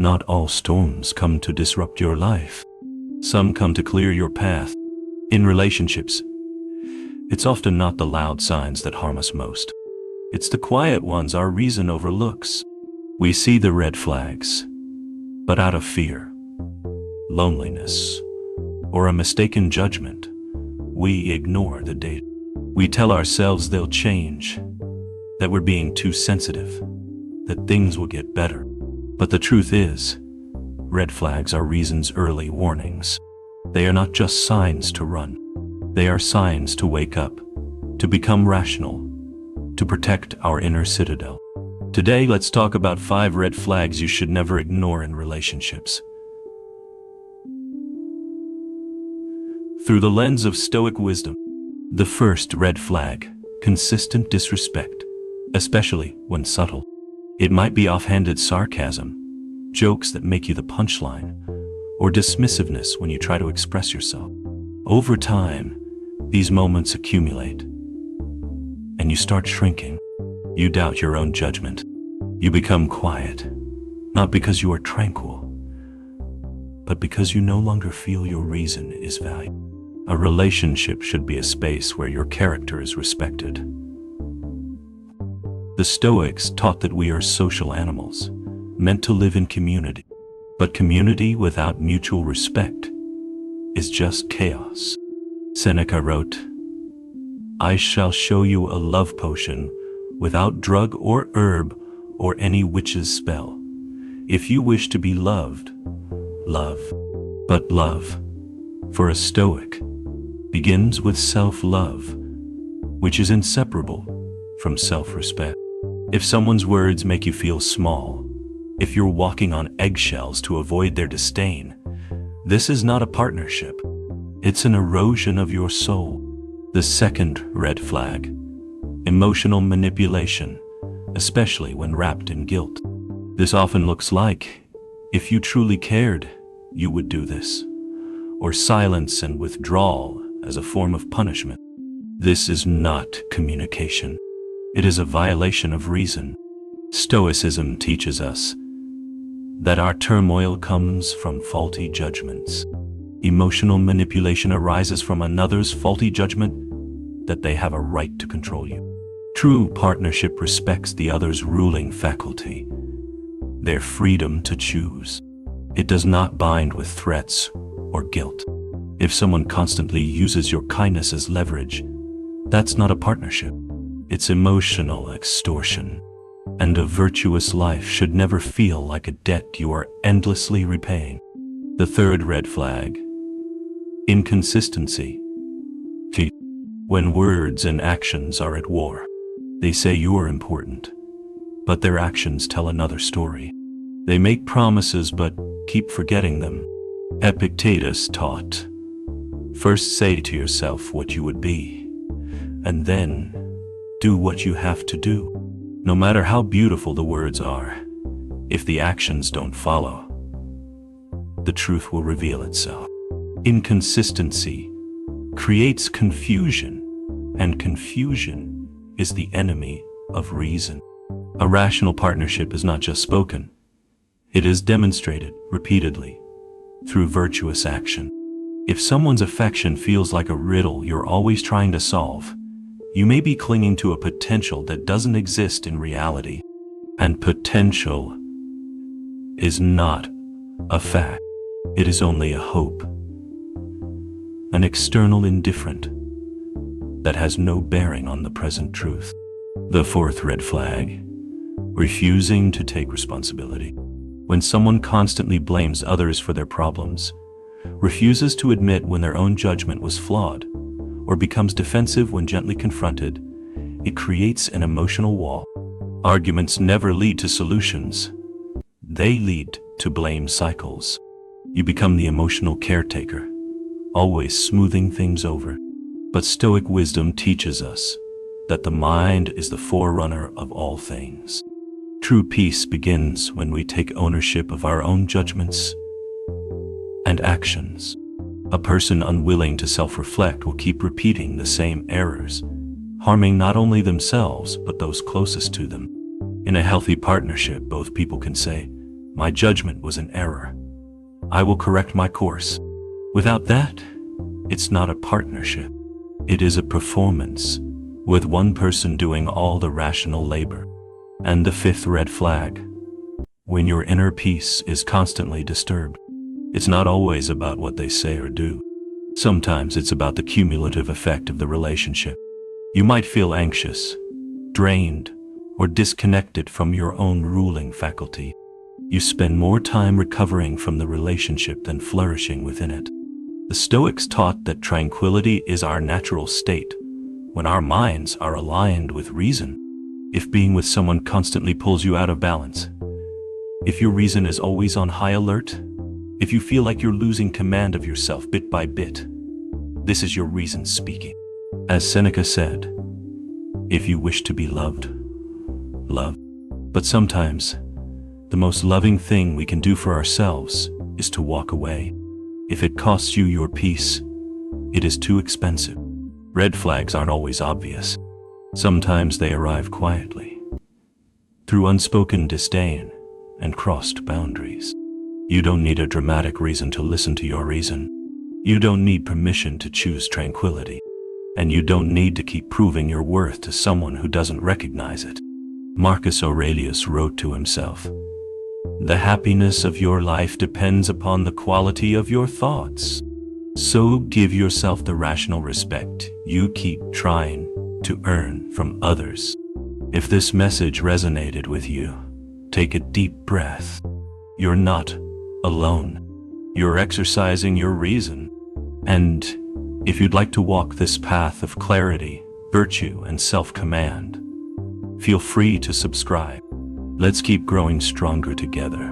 Not all storms come to disrupt your life. Some come to clear your path. In relationships, it's often not the loud signs that harm us most. It's the quiet ones our reason overlooks. We see the red flags, but out of fear, loneliness, or a mistaken judgment, we ignore the data. We tell ourselves they'll change, that we're being too sensitive, that things will get better. But the truth is, red flags are reason's early warnings. They are not just signs to run. They are signs to wake up, to become rational, to protect our inner citadel. Today, let's talk about 5 red flags you should never ignore in relationships. Through the lens of Stoic wisdom, the first red flag: consistent disrespect, especially when subtle. It might be offhanded sarcasm, jokes that make you the punchline, or dismissiveness when you try to express yourself. Over time, these moments accumulate, and you start shrinking. You doubt your own judgment. You become quiet, not because you are tranquil, but because you no longer feel your reason is valued. A relationship should be a space where your character is respected. The Stoics taught that we are social animals, meant to live in community. But community without mutual respect is just chaos. Seneca wrote, "I shall show you a love potion without drug or herb or any witch's spell. If you wish to be loved, love." But love, for a Stoic, begins with self-love, which is inseparable from self-respect. If someone's words make you feel small, if you're walking on eggshells to avoid their disdain, this is not a partnership. It's an erosion of your soul. The second red flag: emotional manipulation, especially when wrapped in guilt. This often looks like, "If you truly cared, you would do this," or silence and withdrawal as a form of punishment. This is not communication. It is a violation of reason. Stoicism teaches us that our turmoil comes from faulty judgments. Emotional manipulation arises from another's faulty judgment that they have a right to control you. True partnership respects the other's ruling faculty, their freedom to choose. It does not bind with threats or guilt. If someone constantly uses your kindness as leverage, that's not a partnership. It's emotional extortion. And a virtuous life should never feel like a debt you are endlessly repaying. The third red flag: inconsistency. When words and actions are at war, they say you are important, but their actions tell another story. They make promises but keep forgetting them. Epictetus taught, "First say to yourself what you would be, and then do what you have to do." No matter how beautiful the words are, if the actions don't follow, the truth will reveal itself. Inconsistency creates confusion, and confusion is the enemy of reason. A rational partnership is not just spoken. It is demonstrated repeatedly through virtuous action. If someone's affection feels like a riddle you're always trying to solve, you may be clinging to a potential that doesn't exist in reality. And potential is not a fact. It is only a hope, an external indifferent that has no bearing on the present truth. The fourth red flag: refusing to take responsibility. When someone constantly blames others for their problems, refuses to admit when their own judgment was flawed, or becomes defensive when gently confronted, it creates an emotional wall. Arguments never lead to solutions. They lead to blame cycles. You become the emotional caretaker, always smoothing things over. But Stoic wisdom teaches us that the mind is the forerunner of all things. True peace begins when we take ownership of our own judgments and actions. A person unwilling to self-reflect will keep repeating the same errors, harming not only themselves but those closest to them. In a healthy partnership, both people can say, My judgment was an error. I will correct my course. Without that, it's not a partnership. It is a performance, with one person doing all the rational labor. And the fifth red flag: when your inner peace is constantly disturbed. It's not always about what they say or do. Sometimes it's about the cumulative effect of the relationship. You might feel anxious, drained, or disconnected from your own ruling faculty. You spend more time recovering from the relationship than flourishing within it. The Stoics taught that tranquility is our natural state, when our minds are aligned with reason. If being with someone constantly pulls you out of balance, if your reason is always on high alert, if you feel like you're losing command of yourself bit by bit, this is your reason speaking. As Seneca said, if you wish to be loved, love. But sometimes, the most loving thing we can do for ourselves is to walk away. If it costs you your peace, it is too expensive. Red flags aren't always obvious. Sometimes they arrive quietly, through unspoken disdain and crossed boundaries. You don't need a dramatic reason to listen to your reason. You don't need permission to choose tranquility. And you don't need to keep proving your worth to someone who doesn't recognize it. Marcus Aurelius wrote to himself, "The happiness of your life depends upon the quality of your thoughts. So give yourself the rational respect you keep trying to earn from others." If this message resonated with you, take a deep breath. You're not alone. You're exercising your reason. And if you'd like to walk this path of clarity, virtue, and self-command, feel free to subscribe. Let's keep growing stronger together.